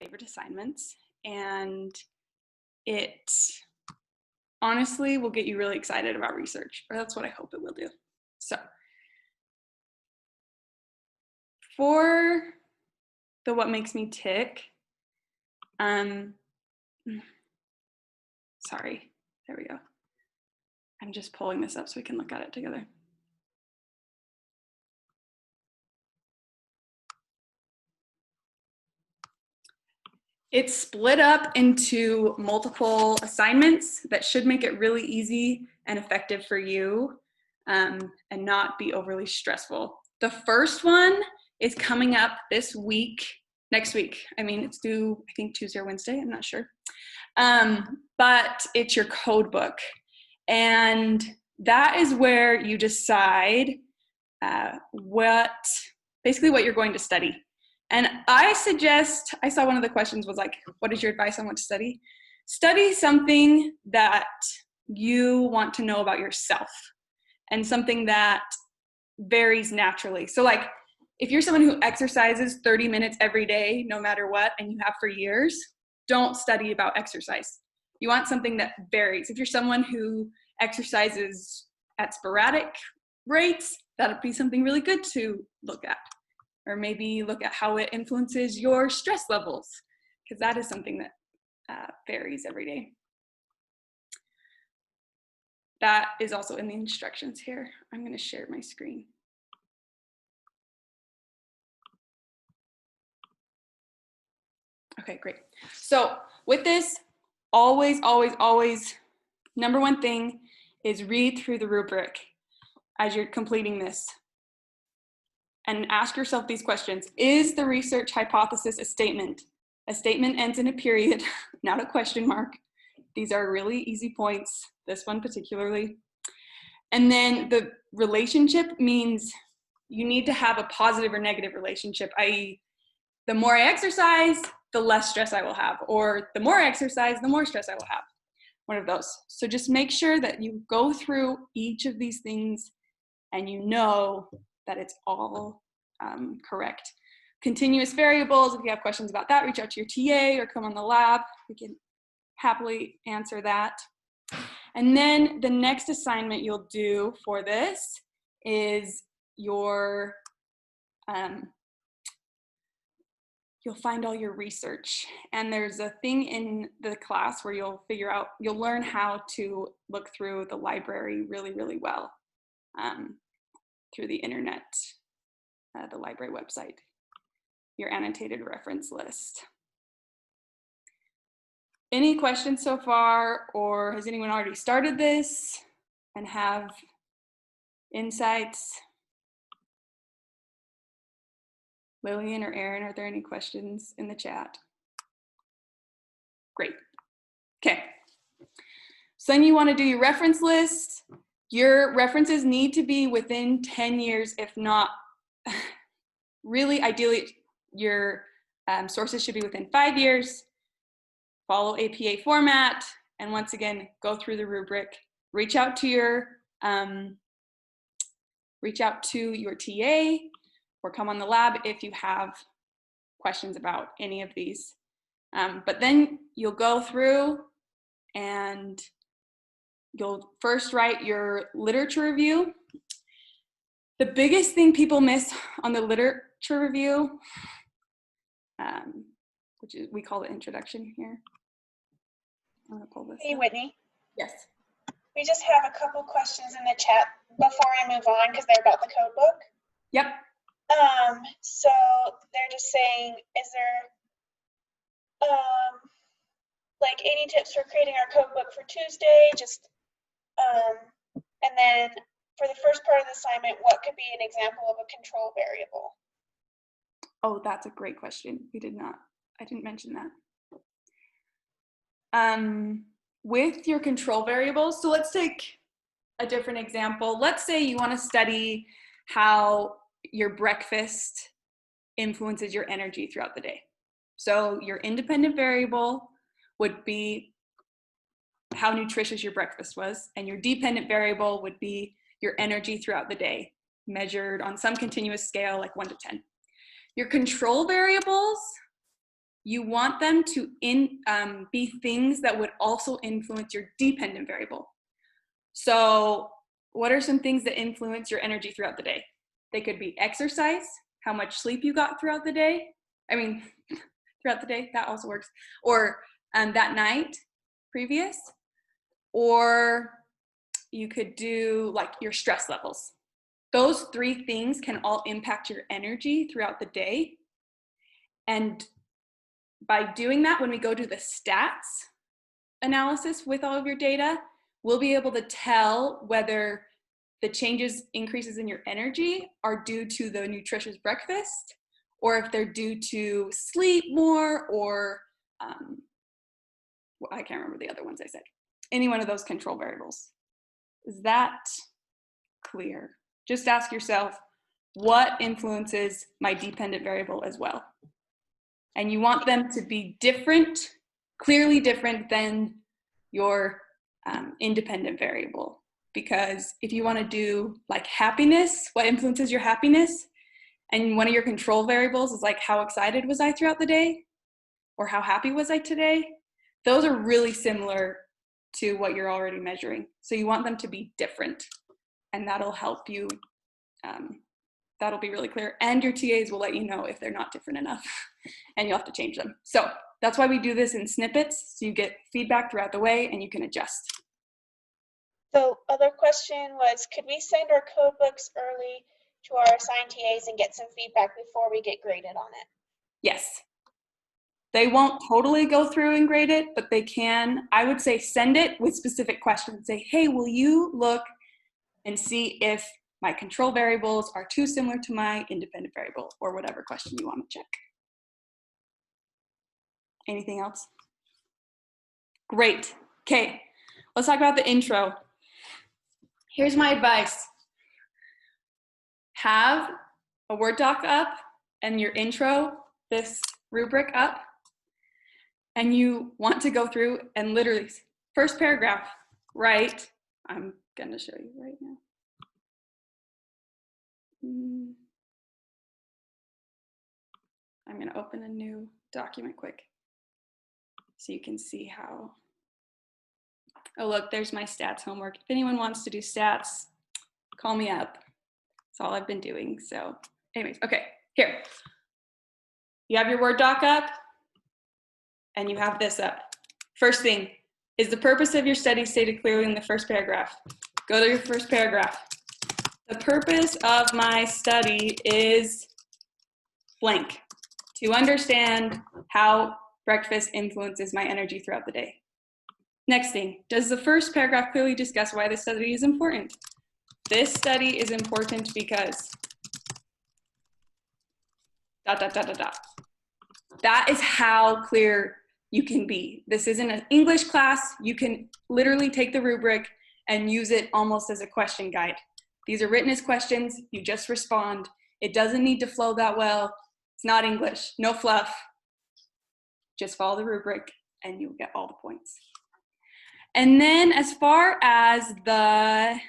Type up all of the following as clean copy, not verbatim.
favorite assignments, and it honestly will get you really excited about research, or that's what I hope it will do. So for the what makes me tick, sorry, there we go. I'm just pulling this up so we can look at it together. It's split up into multiple assignments that should make it really easy and effective for you, and not be overly stressful. The first one is coming up this week, next week. I mean, it's due, I think, Tuesday or Wednesday, I'm not sure. But it's your code book. And that is where you decide basically what you're going to study. And I saw one of the questions was like, what is your advice on what to study? Study something that you want to know about yourself and something that varies naturally. So like, if you're someone who exercises 30 minutes every day, no matter what, and you have for years, don't study about exercise. You want something that varies. If you're someone who exercises at sporadic rates, that'd be something really good to look at. Or maybe look at how it influences your stress levels, because that is something that varies every day. That is also in the instructions here. I'm going to share my screen. Okay, great. So with this, always, number one thing is read through the rubric as you're completing this. And ask yourself these questions. Is the research hypothesis a statement? A statement ends in a period, not a question mark. These are really easy points, this one particularly. And then the relationship means you need to have a positive or negative relationship, i.e., the more I exercise, the less stress I will have, or the more I exercise, the more stress I will have. One of those. So just make sure that you go through each of these things and you know that it's all correct. Continuous variables, if you have questions about that, reach out to your TA or come on the lab. We can happily answer that. And then the next assignment you'll do for this is your, you'll find all your research. And there's a thing in the class where you'll learn how to look through the library really well through the internet, the library website, your annotated reference list. Any questions so far, or has anyone already started this and have insights? Lillian or Erin, are there any questions in the chat? Great. Okay. So then you want to do your reference list. Your references need to be within 10 years, if not, really ideally, your sources should be within 5 years. Follow APA format, and once again, go through the rubric. Reach out to your TA or come on the lab if you have questions about any of these. But then you'll go through and you'll first write your literature review. The biggest thing people miss on the literature review, which is, we call it introduction here. I'm gonna pull this Hey, up. Whitney. Yes. We just have a couple questions in the chat before I move on because they're about the code book. Yep. So they're just saying, is there like any tips for creating our code book for Tuesday? And then for the first part of the assignment, what could be an example of a control variable? Oh, that's a great question. I didn't mention that. With your control variables, so let's take a different example. Let's say you want to study how your breakfast influences your energy throughout the day. So your independent variable would be how nutritious your breakfast was, and your dependent variable would be your energy throughout the day, measured on some continuous scale like 1 to 10. Your control variables, you want them to be things that would also influence your dependent variable. So what are some things that influence your energy throughout the day? They could be exercise, how much sleep you got throughout the day. Throughout the day, that also works. Or that night previous. Or you could do like your stress levels. Those 3 things can all impact your energy throughout the day. And by doing that, when we go to the stats analysis with all of your data, we'll be able to tell whether the increases in your energy are due to the nutritious breakfast, or if they're due to sleep more, or I can't remember the other ones I said. Any one of those control variables. Is that clear? Just ask yourself, what influences my dependent variable as well? And you want them to be different, clearly different than your independent variable. Because if you want to do like happiness, what influences your happiness, and one of your control variables is like how excited was I throughout the day, or how happy was I today, those are really similar to what you're already measuring. So you want them to be different, and that'll help you. That'll be really clear. And your TAs will let you know if they're not different enough and you'll have to change them. So that's why we do this in snippets, so you get feedback throughout the way and you can adjust. So other question was, could we send our code books early to our assigned TAs and get some feedback before we get graded on it? Yes. They won't totally go through and grade it, but they can. I would say send it with specific questions. Say, hey, will you look and see if my control variables are too similar to my independent variable, or whatever question you want to check. Anything else? Great. Okay, let's talk about the intro. Here's my advice. Have a Word doc up and your intro, this rubric up, and you want to go through and literally, first paragraph, write, I'm going to show you right now. I'm going to open a new document quick so you can see how. Oh, look, there's my stats homework. If anyone wants to do stats, call me up. That's all I've been doing. So anyways, okay, here. You have your Word doc up and you have this up. First thing, is the purpose of your study stated clearly in the first paragraph? Go to your first paragraph. The purpose of my study is blank, to understand how breakfast influences my energy throughout the day. Next thing, does the first paragraph clearly discuss why this study is important? This study is important because ... That is how clear you can be. This isn't an English class. You can literally take the rubric and use it almost as a question guide. These are written as questions. You just respond. It doesn't need to flow that well. It's not English. No fluff. Just follow the rubric and you'll get all the points. And then as far as the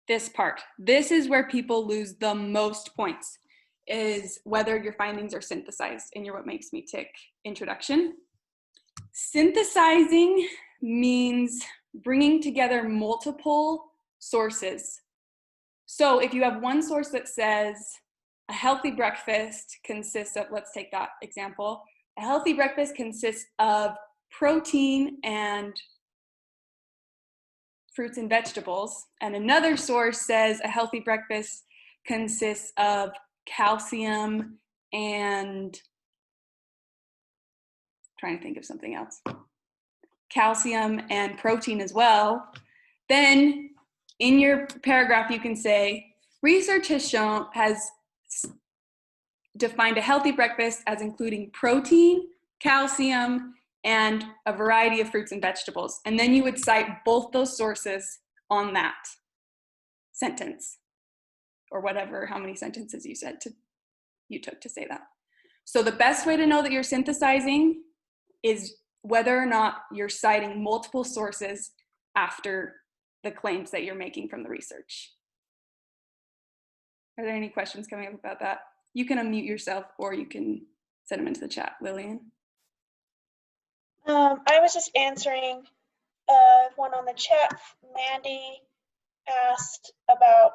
this part, this is where people lose the most points, is whether your findings are synthesized in your What Makes Me Tick introduction. Synthesizing means bringing together multiple sources. So if you have one source that says a healthy breakfast consists of, let's take that example, a healthy breakfast consists of protein and fruits and vegetables, and another source says a healthy breakfast consists of calcium and, trying to think of something else, calcium and protein as well, then in your paragraph you can say, research has defined a healthy breakfast as including protein, calcium, and a variety of fruits and vegetables. And then you would cite both those sources on that sentence, or whatever, how many sentences you took to say that. So the best way to know that you're synthesizing is whether or not you're citing multiple sources after the claims that you're making from the research. Are there any questions coming up about that? you can unmute yourself or you can send them into the chat, Lillian. I was just answering one on the chat. Mandy asked about,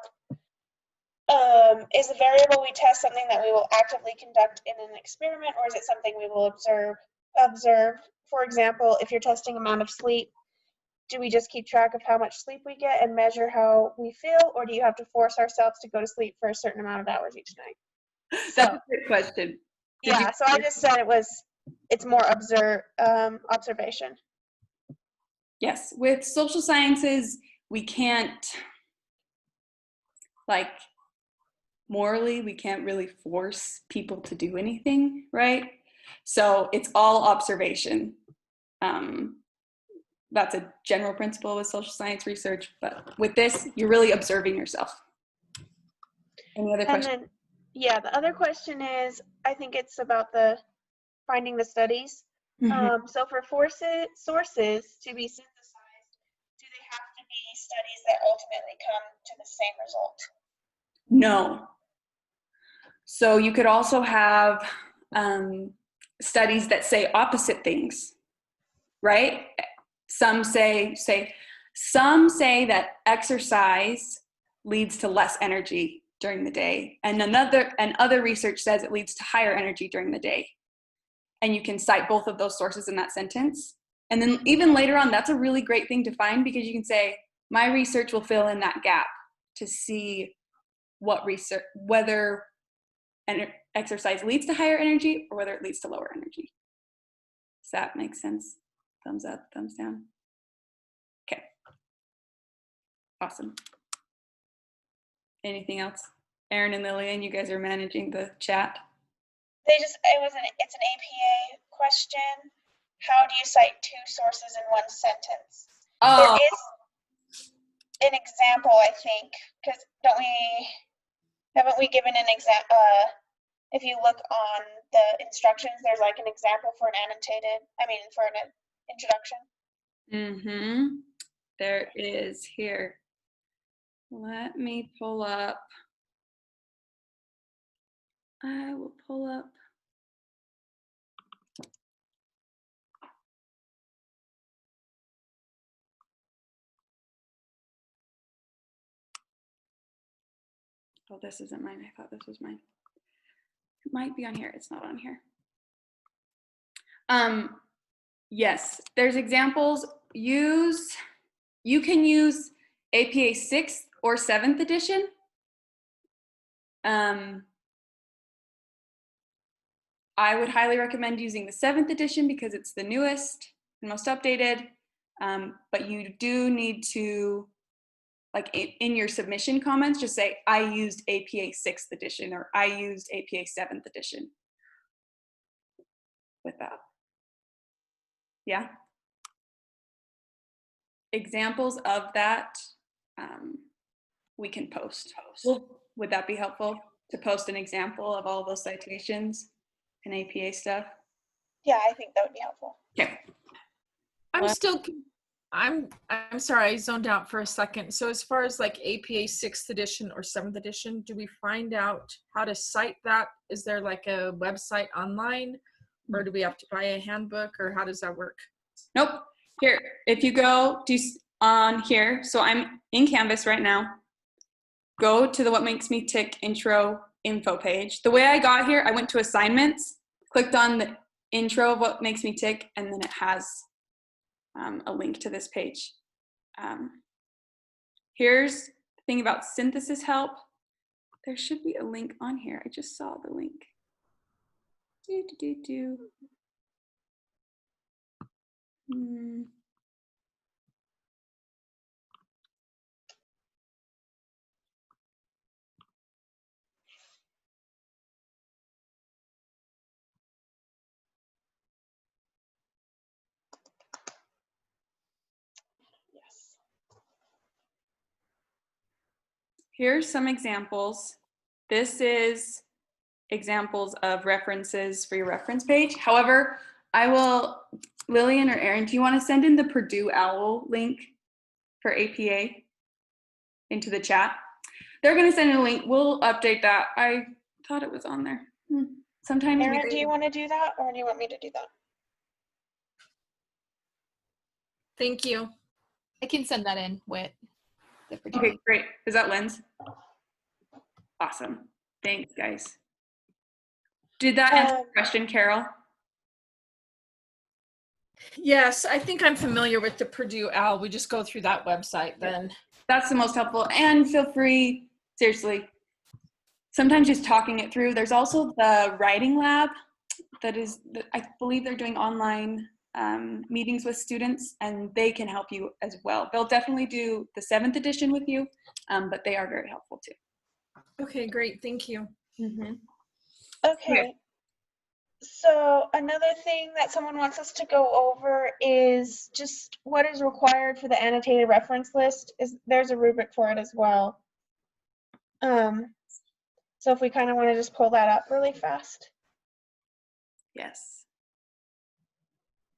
is the variable we test something that we will actively conduct in an experiment, or is it something we will observe? For example, if you're testing amount of sleep, do we just keep track of how much sleep we get and measure how we feel, or do you have to force ourselves to go to sleep for a certain amount of hours each night? That's a good question. Yeah, so I just said it's more observation. Yes, with social sciences, we can't, like, morally, we can't really force people to do anything, right? So it's all observation. That's a general principle with social science research, but with this, you're really observing yourself. Any other questions? And then, yeah, the other question is, I think it's about finding the studies. So for sources to be synthesized, do they have to be studies that ultimately come to the same result? No. So you could also have studies that say opposite things, right? Some say that exercise leads to less energy during the day, and other research says it leads to higher energy during the day. And you can cite both of those sources in that sentence. And then even later on, that's a really great thing to find, because you can say, my research will fill in that gap to see whether exercise leads to higher energy or whether it leads to lower energy. Does that make sense? Thumbs up, thumbs down. Okay. Awesome. Anything else? Erin and Lillian, you guys are managing the chat. It's an APA question. How do you cite two sources in one sentence? Oh. There is an example, I think, because haven't we given an example? If you look on the instructions, there's like an example for an introduction. There is here. Let me pull up. I will pull up. Oh, this isn't mine. I thought this was mine. It might be on here. It's not on here. Yes, there's examples. You can use APA 6th or 7th edition. I would highly recommend using the 7th edition because it's the newest and most updated. But you do need to, like, in your submission comments, just say, I used APA 6th edition or I used APA 7th edition with that. Yeah. Examples of that we can post. Would that be helpful to post an example of all those citations and APA stuff? Yeah, I think that would be helpful. Okay. I'm sorry, I zoned out for a second. So as far as like APA 6th edition or 7th edition, do we find out how to cite that? Is there like a website online, or do we have to buy a handbook, or how does that work? Nope. Here, if you go on here, so I'm in Canvas right now. Go to the What Makes Me Tick intro info page. The way I got here, I went to assignments, clicked on the intro of What Makes Me Tick, and then it has a link to this page. Here's the thing about synthesis help. There should be a link on here. I just saw the link. Yes. Here's some examples. This is examples of references for your reference page. However, Lillian or Erin, do you want to send in the Purdue OWL link for APA into the chat? They're going to send in a link. We'll update that. I thought it was on there. Sometimes we Erin, do you want to do that, or do you want me to do that? Thank you. I can send that in with the Purdue Okay, link. great. Is that Lynn's? Awesome. Thanks, guys. Did that answer the question, Carol? Yes, I think I'm familiar with the Purdue OWL. We just go through that website then. That's the most helpful. And feel free, seriously, sometimes just talking it through. There's also the writing lab that is, I believe they're doing online meetings with students, and they can help you as well. They'll definitely do the 7th edition with you, but they are very helpful too. Okay, great. Thank you. Okay. So another thing that someone wants us to go over is just what is required for the annotated reference list. There's a rubric for it as well. So if we kind of want to just pull that up really fast. Yes.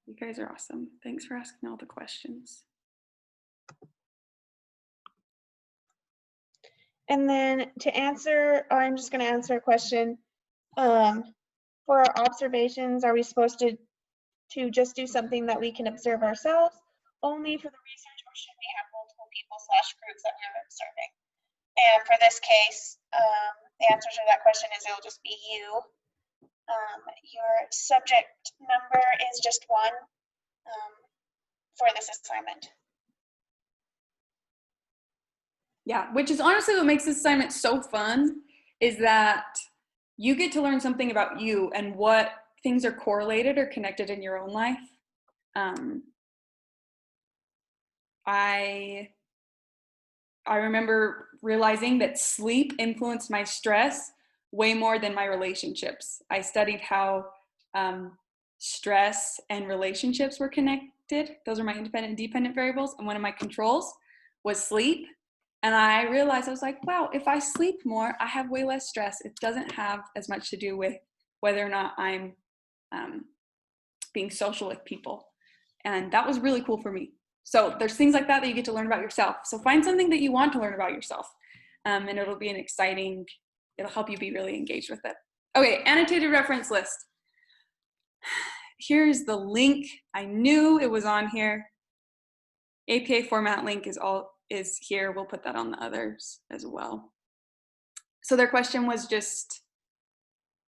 You guys are awesome. Thanks for asking all the questions. And then to answer, I'm just going to answer a question. For our observations, are we supposed to just do something that we can observe ourselves only for the research, or should we have multiple people / groups that we're observing? And for this case, the answer to that question is it'll just be you. Your subject number is just 1 for this assignment. Yeah, which is honestly what makes this assignment so fun, is that you get to learn something about you and what things are correlated or connected in your own life. I remember realizing that sleep influenced my stress way more than my relationships. I studied how stress and relationships were connected. Those are my independent and dependent variables. And one of my controls was sleep. And I realized, I was like, wow, if I sleep more, I have way less stress. It doesn't have as much to do with whether or not I'm being social with people. And that was really cool for me. So there's things like that that you get to learn about yourself. So find something that you want to learn about yourself. And it'll be it'll help you be really engaged with it. Okay, annotated reference list. Here's the link. I knew it was on here. APA format link is here. We'll put that on the others as well. So their question was just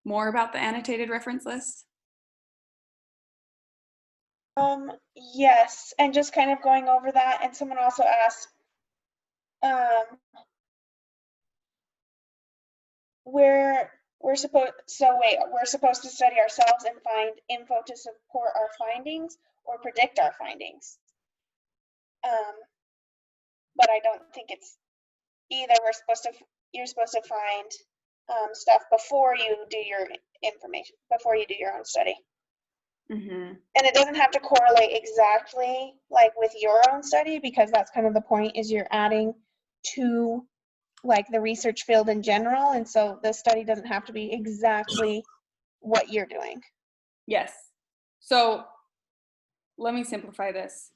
more about the annotated reference list. Yes, and just kind of going over that. And someone also asked, we're supposed to study ourselves and find info to support our findings or predict our findings. But I don't think it's either. You're supposed to find stuff before you do your information, before you do your own study. Mm-hmm. And it doesn't have to correlate exactly like with your own study, because that's kind of the point, is you're adding to like the research field in general. And so the study doesn't have to be exactly what you're doing. Yes. So let me simplify this.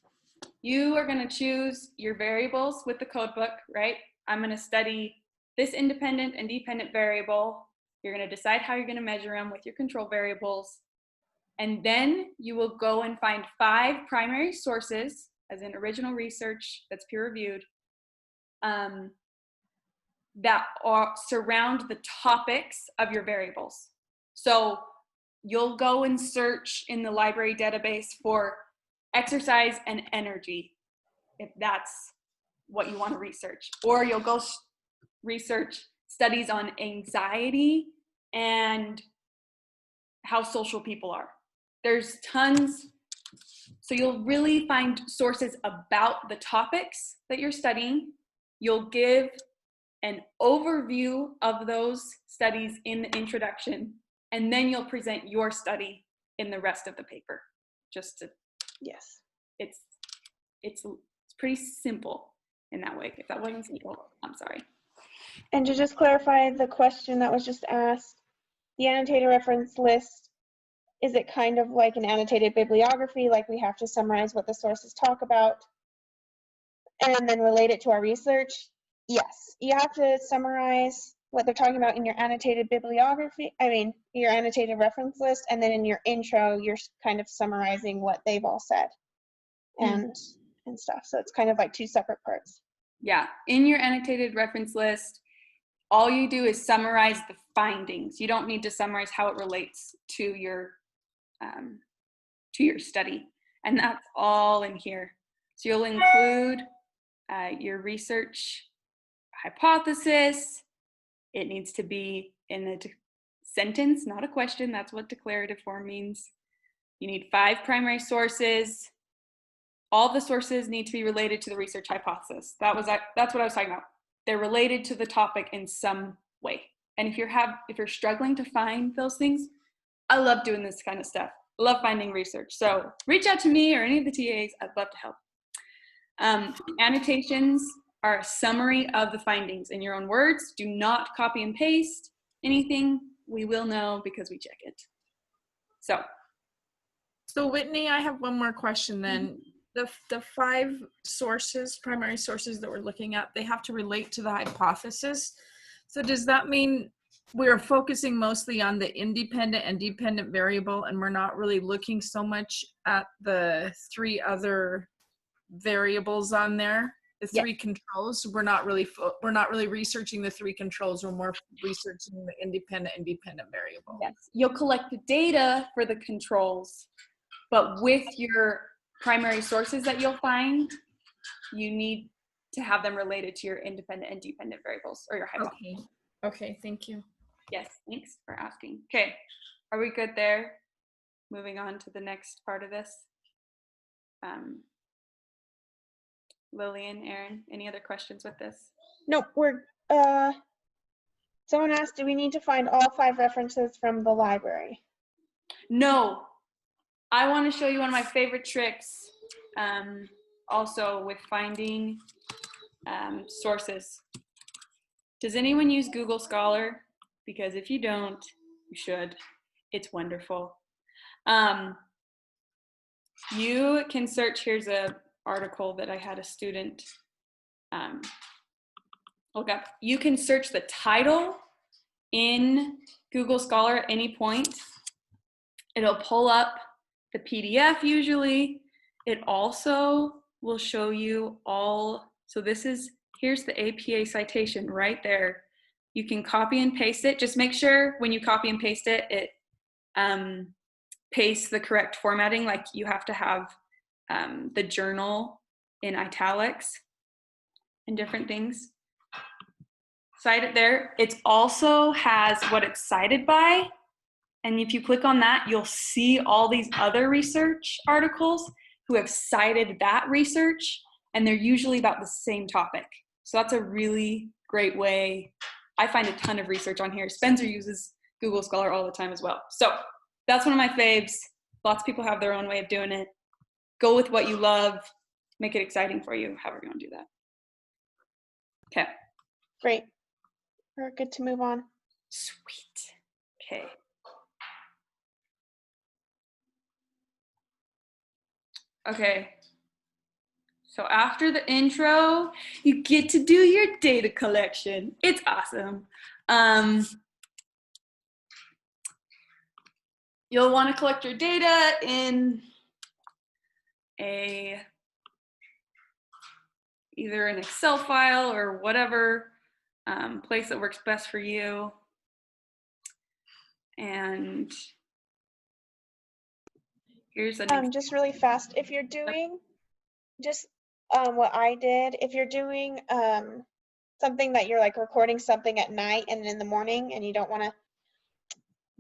You are going to choose your variables with the code book, right? I'm going to study this independent and dependent variable. You're going to decide how you're going to measure them with your control variables. And then you will go and find 5 primary sources, as in original research that's peer reviewed, that surround the topics of your variables. So you'll go and search in the library database for exercise and energy, if that's what you want to research. Or you'll go research studies on anxiety and how social people are. There's tons. So you'll really find sources about the topics that you're studying. You'll give an overview of those studies in the introduction, and then you'll present your study in the rest of the paper. Yes. It's pretty simple in that way. If that wasn't simple, I'm sorry. And to just clarify the question that was just asked, the annotated reference list, is it kind of like an annotated bibliography, like we have to summarize what the sources talk about and then relate it to our research? Yes, you have to summarize what they're talking about in your annotated bibliography, your annotated reference list, and then in your intro, you're kind of summarizing what they've all said and stuff. So it's kind of like two separate parts. Yeah, in your annotated reference list, all you do is summarize the findings. You don't need to summarize how it relates to your study, and that's all in here. So you'll include your research hypothesis. It needs to be in a sentence, not a question. That's what declarative form means. You need 5 primary sources. All the sources need to be related to the research hypothesis. That's what I was talking about. They're related to the topic in some way. And if you're struggling to find those things, I love doing this kind of stuff. I love finding research. So reach out to me or any of the TAs. I'd love to help. Annotations are a summary of the findings in your own words. Do not copy and paste anything. We will know because we check it. So Whitney, I have one more question then. The 5 sources, primary sources that we're looking at, they have to relate to the hypothesis. So does that mean we're focusing mostly on the independent and dependent variable, and we're not really looking so much at the 3 other variables on there? The 3 controls, we're not really researching the 3 controls. We're more researching the independent and dependent variable. yes, you'll collect the data for the controls, but with your primary sources that you'll find, you need to have them related to your independent and dependent variables or your hypothesis. Okay, thank you. Yes, thanks for asking. Okay, are we good there? Moving on to the next part of this. Lillian, Aaron, any other questions with this? Nope, someone asked, do we need to find all 5 references from the library? No, I want to show you one of my favorite tricks also with finding sources. Does anyone use Google Scholar? Because if you don't, you should. It's wonderful. You can search, here's an article that I had a student look up. You can search the title in Google Scholar at any point. It'll pull up the PDF usually. It also will show you all, so here's the APA citation right there. You can copy and paste it. Just make sure when you copy and paste it, it pastes the correct formatting. Like you have to have the journal in italics and different things. Cite it there. It also has what it's cited by. And if you click on that, you'll see all these other research articles who have cited that research, and they're usually about the same topic. So that's a really great way. I find a ton of research on here. Spencer uses Google Scholar all the time as well. So that's one of my faves. Lots of people have their own way of doing it. Go with what you love. Make it exciting for you, however you want to do that. Okay. Great. We're good to move on. Sweet. Okay. Okay. So after the intro, you get to do your data collection. It's awesome. You'll want to collect your data in either an Excel file or whatever place that works best for you. And here's an just really fast. If you're doing just what I did, if you're doing something that you're like recording something at night and in the morning and you don't want to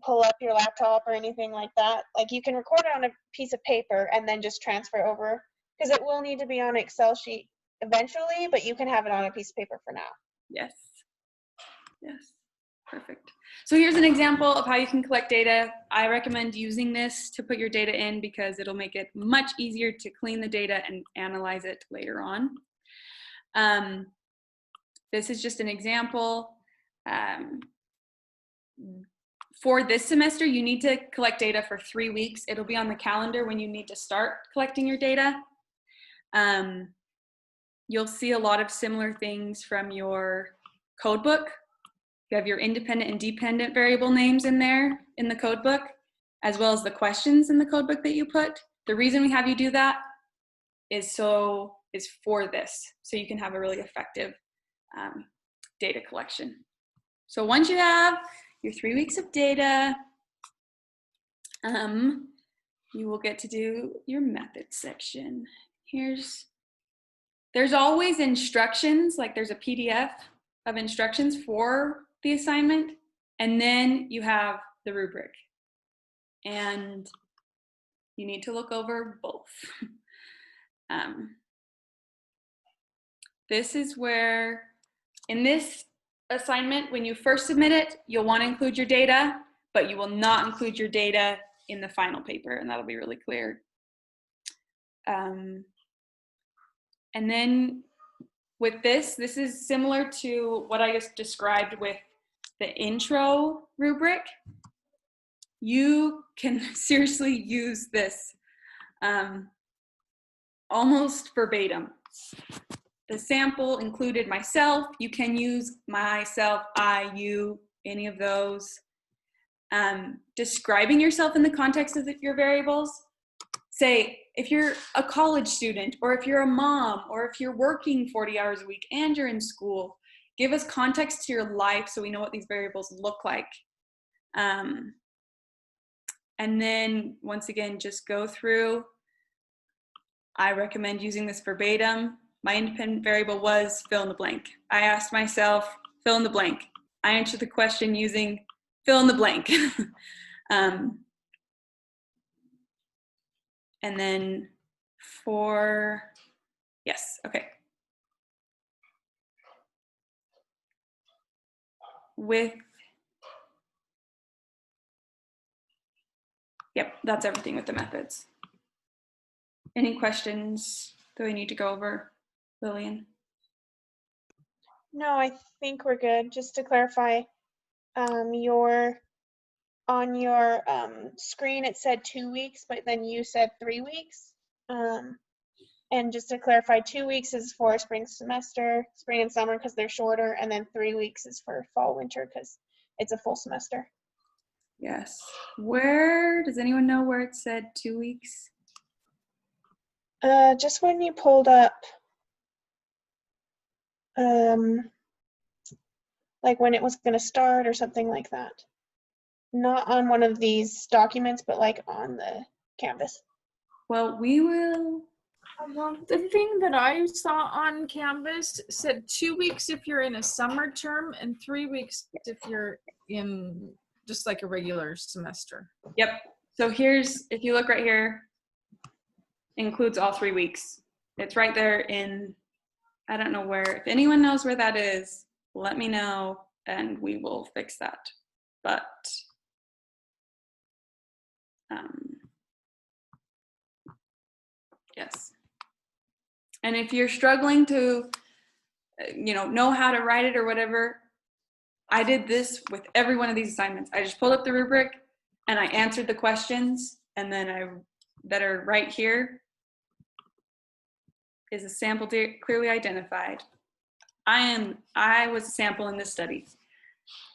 pull up your laptop or anything like that, like you can record it on a piece of paper and then just transfer over, because it will need to be on an Excel sheet eventually, but you can have it on a piece of paper for now. Yes. Yes. Perfect. So here's an example of how you can collect data. I recommend using this to put your data in because it'll make it much easier to clean the data and analyze it later on. This is just an example. For this semester, you need to collect data for 3 weeks. It'll be on the calendar when you need to start collecting your data. You'll see a lot of similar things from your code book. You have your independent and dependent variable names in there in the code book, as well as the questions in the code book that you put. The reason we have you do that is for this, so you can have a really effective data collection. So once you have your 3 weeks of data, you will get to do your method section. There's always instructions, like there's a PDF of instructions for the assignment, and then you have the rubric. And you need to look over both. This is where, in this assignment, when you first submit it, you'll want to include your data, but you will not include your data in the final paper, and that'll be really clear. And then with this is similar to what I just described with the intro rubric. You can seriously use this almost verbatim. The sample included myself. You can use myself, I, you, any of those. Describing yourself in the context of your variables. Say, if you're a college student, or if you're a mom, or if you're working 40 hours a week and you're in school, give us context to your life so we know what these variables look like. And then, once again, just go through. I recommend using this verbatim. My independent variable was fill in the blank. I asked myself, fill in the blank. I answered the question using fill in the blank. And then yes, okay. Yep, that's everything with the methods. Any questions that we need to go over, Lillian? No, I think we're good. Just to clarify, on your screen it said 2 weeks, but then you said 3 weeks. And just to clarify, 2 weeks is for spring semester, spring and summer because they're shorter, and then 3 weeks is for fall winter because it's a full semester. Yes. Where, does anyone know where it said 2 weeks? Just when you pulled up, like when it was going to start or something like that. Not on one of these documents, but like on the Canvas. Well, we will. The thing that I saw on Canvas said 2 weeks if you're in a summer term and 3 weeks if you're in just like a regular semester. Yep. So if you look right here, includes all 3 weeks. It's right there in, I don't know where. If anyone knows where that is, let me know and we will fix that. But yes. And if you're struggling to, know how to write it or whatever, I did this with every one of these assignments. I just pulled up the rubric and I answered the questions, and then that are right here is a sample clearly identified. I was a sample in this study.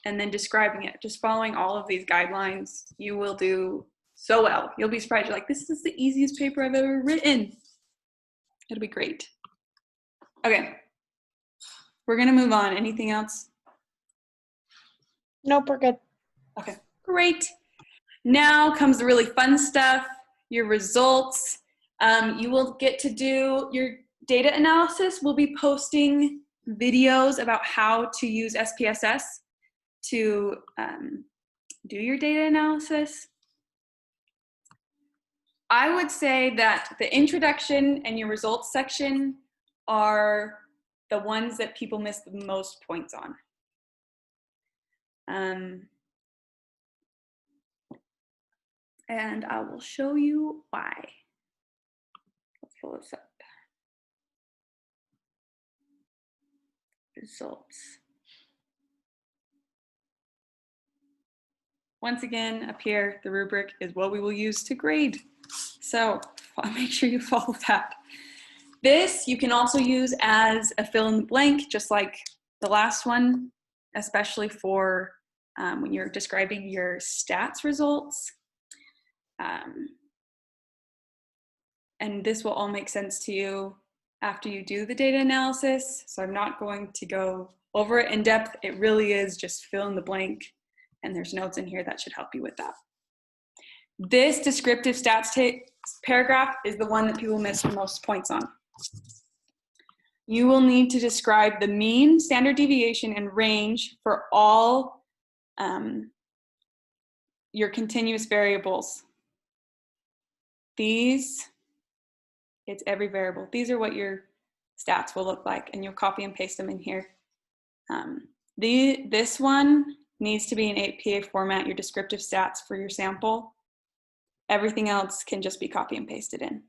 And then describing it, just following all of these guidelines, you will do so well. You'll be surprised. You're like, this is the easiest paper I've ever written. It'll be great. Okay, we're gonna move on. Anything else? Nope, we're good. Okay, great. Now comes the really fun stuff, your results. You will get to do your data analysis. We'll be posting videos about how to use SPSS to do your data analysis. I would say that the introduction and your results section are the ones that people miss the most points on. And I will show you why. Let's pull this up. Results. Once again, up here, the rubric is what we will use to grade. So make sure you follow that. This you can also use as a fill in the blank, just like the last one. especially for when you're describing your stats results. And this will all make sense to you after you do the data analysis. So I'm not going to go over it in depth. It really is just fill in the blank, and there's notes in here that should help you with that. This descriptive stats paragraph is the one that people miss the most points on. You will need to describe the mean, standard deviation, and range for all your continuous variables. These, it's every variable. These are what your stats will look like, and you'll copy and paste them in here. This one needs to be in APA format, your descriptive stats for your sample. Everything else can just be copy and pasted in.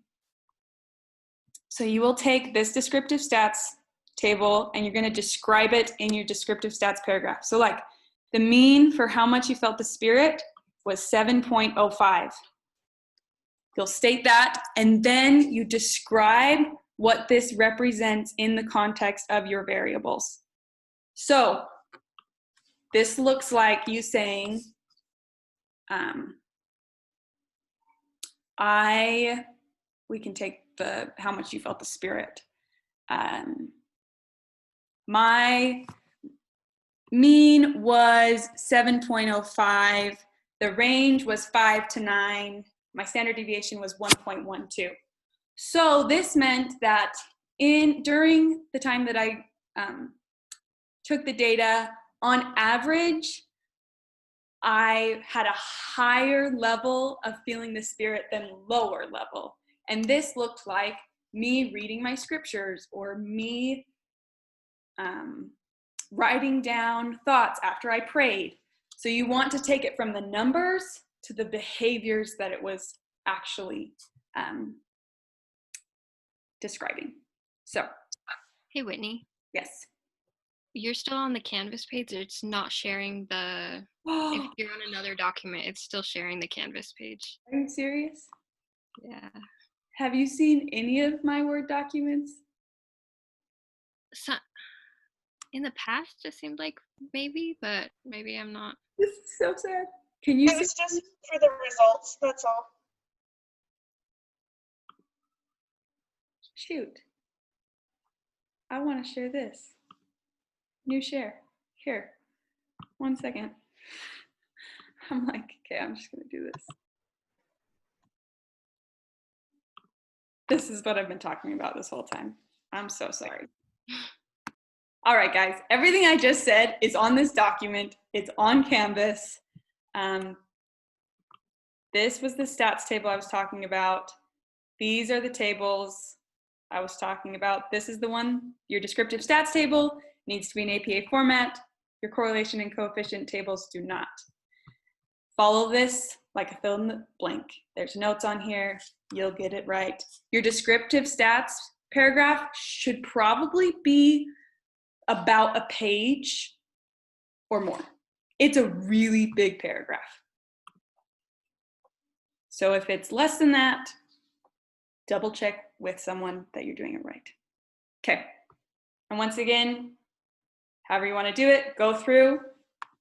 So you will take this descriptive stats table and you're going to describe it in your descriptive stats paragraph. So like the mean for how much you felt the Spirit was 7.05. You'll state that, and then you describe what this represents in the context of your variables. So this looks like you saying, we can take the how much you felt the Spirit. My mean was 7.05. The range was 5 to 9. My standard deviation was 1.12. So this meant that during the time that I took the data, on average, I had a higher level of feeling the Spirit than lower level. And this looked like me reading my scriptures or me writing down thoughts after I prayed. So you want to take it from the numbers to the behaviors that it was actually describing. So. Hey, Whitney. Yes. You're still on the Canvas page. It's not sharing the, if you're on another document, it's still sharing the Canvas page. Are you serious? Yeah. Have you seen any of my Word documents? So, in the past, it seemed like maybe, but maybe I'm not. This is so sad. Can you It was just for the results, that's all. Shoot. I want to share this. New share. Here. 1 second. I'm like, okay, I'm just going to do this. This is what I've been talking about this whole time. I'm so sorry. All right, guys. Everything I just said is on this document. It's on Canvas. This was the stats table I was talking about. These are the tables I was talking about. This is the one, your descriptive stats table needs to be in APA format. Your correlation and coefficient tables do not. Follow this like a fill in the blank. There's notes on here. You'll get it right. Your descriptive stats paragraph should probably be about a page or more. It's a really big paragraph. So if it's less than that, double check with someone that you're doing it right. Okay. And once again, however you want to do it, go through,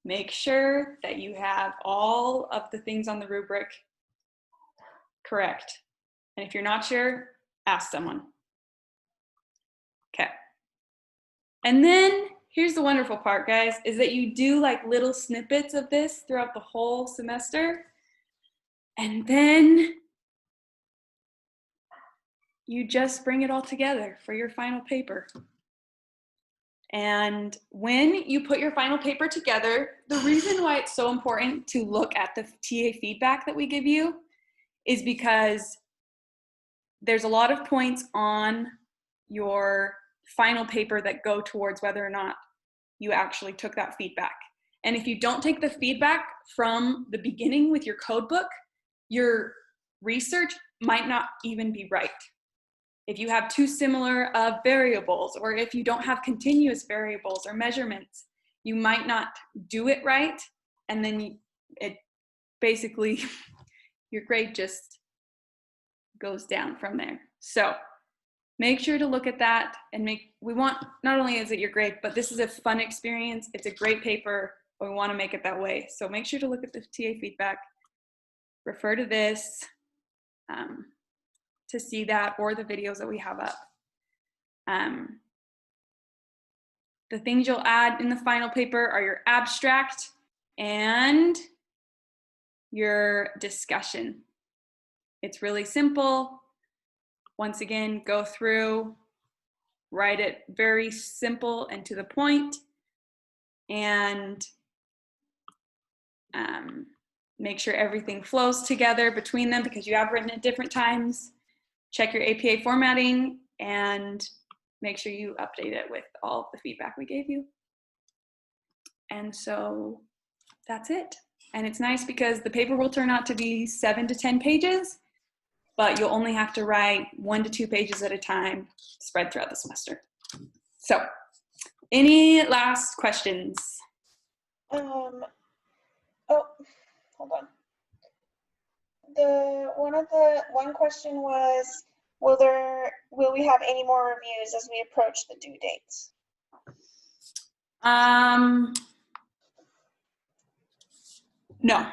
make sure that you have all of the things on the rubric correct. And if you're not sure, ask someone. Okay. And then here's the wonderful part, guys, is that you do like little snippets of this throughout the whole semester. And then you just bring it all together for your final paper. And when you put your final paper together, the reason why it's so important to look at the TA feedback that we give you is because there's a lot of points on your final paper that go towards whether or not you actually took that feedback. And if you don't take the feedback from the beginning with your code book, your research might not even be right. If you have too similar variables, or if you don't have continuous variables or measurements, you might not do it right, and then it basically, your grade just goes down from there. So make sure to look at that and we want, not only is it your grade, but this is a fun experience. It's a great paper, but we want to make it that way. So make sure to look at the TA feedback, refer to this to see that, or the videos that we have up. The things you'll add in the final paper are your abstract and your discussion. It's really simple. Once again, go through, write it very simple and to the point, and make sure everything flows together between them because you have written at different times. Check your APA formatting and make sure you update it with all of the feedback we gave you. And so that's it. And it's nice because the paper will turn out to be 7 to 10 pages, but you'll only have to write 1 to 2 pages at a time, spread throughout the semester. So, any last questions? Oh, hold on. One question was, will we have any more reviews as we approach the due dates? No.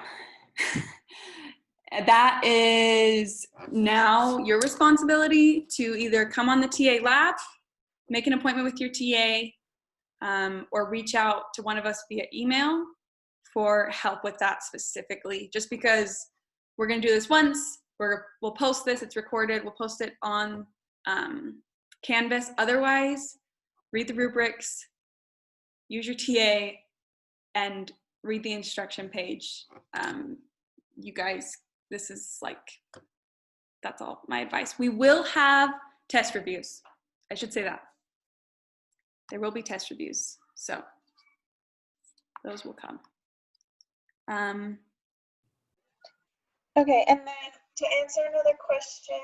That is now your responsibility to either come on the TA lab, make an appointment with your TA, or reach out to one of us via email for help with that specifically. Just because we're going to do this once, we'll post this, it's recorded, we'll post it on Canvas. Otherwise, read the rubrics, use your TA, and read the instruction page. You guys, this is that's all my advice. We will have test reviews. I should say that. There will be test reviews, so those will come. Okay, and then to answer another question,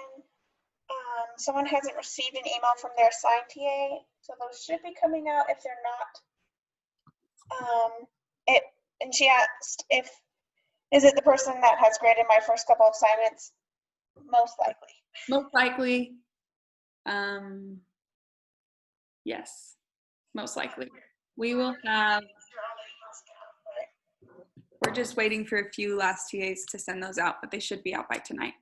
someone hasn't received an email from their assigned TA, so those should be coming out. If they're not, and she asked is it the person that has graded my first couple of assignments? Most likely. Most likely, yes, most likely. We will have, we're just waiting for a few last TAs to send those out, but they should be out by tonight.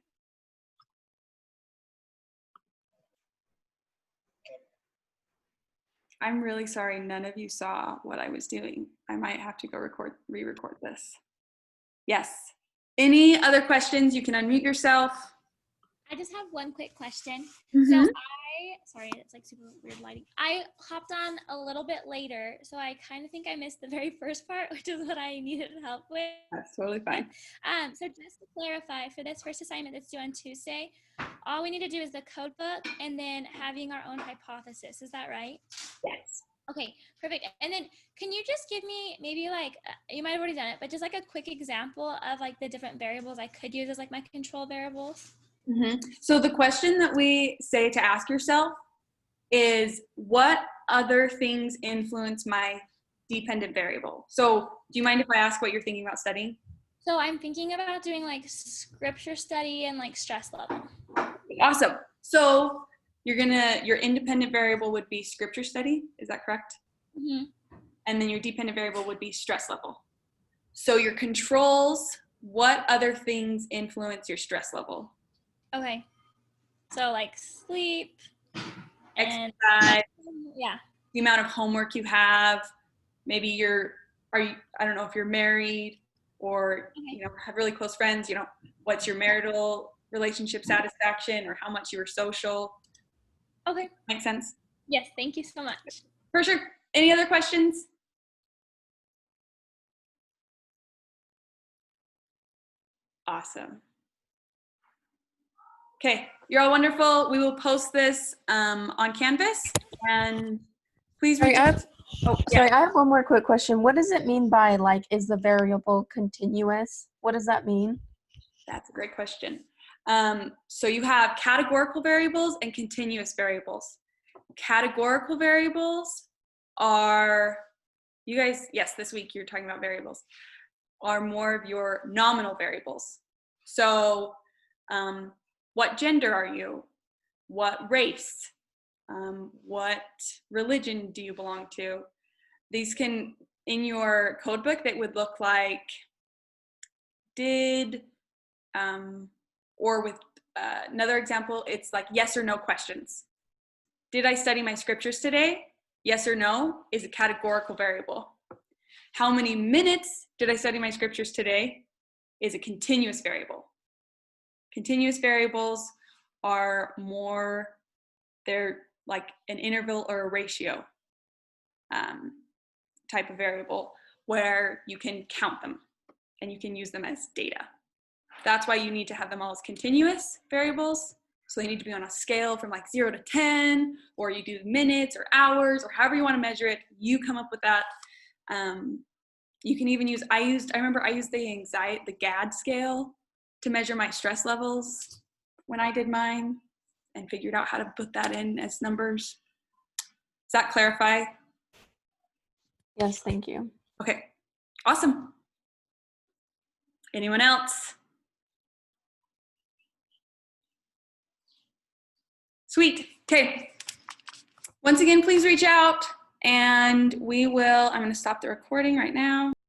I'm really sorry none of you saw what I was doing. I might have to go re-record this. Yes. Any other questions? You can unmute yourself. I just have one quick question. Mm-hmm. So sorry, it's like super weird lighting. I hopped on a little bit later, so I kind of think I missed the very first part, which is what I needed help with. That's totally fine. So just to clarify, for this first assignment that's due on Tuesday, all we need to do is the code book and then having our own hypothesis. Is that right? Yes. Okay, perfect. And then can you just give me maybe you might have already done it, but just like a quick example of like the different variables I could use as like my control variables? Mm-hmm. So the question that we say to ask yourself is, what other things influence my dependent variable? So do you mind if I ask what you're thinking about studying? So I'm thinking about doing like scripture study and like stress level. Awesome. So your independent variable would be scripture study. Is that correct? Mm-hmm. And then your dependent variable would be stress level. So your controls, what other things influence your stress level? Okay. So like sleep, and exercise, yeah. the amount of homework you have, maybe I don't know if you're married or have really close friends, what's your marital relationship satisfaction or how much you were social. Okay. Make sense? Yes, thank you so much. For sure. Any other questions? Awesome. Okay, you're all wonderful. We will post this on Canvas, and please Sorry, I yeah. have one more quick question. What does it mean by is the variable continuous? What does that mean? That's a great question. So you have categorical variables and continuous variables. Categorical variables are, you guys, yes, this week you're talking about variables, are more of your nominal variables. So what gender are you? What race? What religion do you belong to? These can, in your code book, that would look like did, or with another example, it's like yes or no questions. Did I study my scriptures today? Yes or no is a categorical variable. How many minutes did I study my scriptures today is a continuous variable. Continuous variables are more, they're like an interval or a ratio type of variable where you can count them and you can use them as data. That's why you need to have them all as continuous variables. So they need to be on a scale from like 0 to 10, or you do minutes or hours or however you want to measure it. You come up with that. You can even use, I remember I used the GAD scale to measure my stress levels when I did mine and figured out how to put that in as numbers. Does that clarify? Yes, thank you. Okay, awesome. Anyone else? Sweet, okay. Once again, please reach out and I'm gonna stop the recording right now.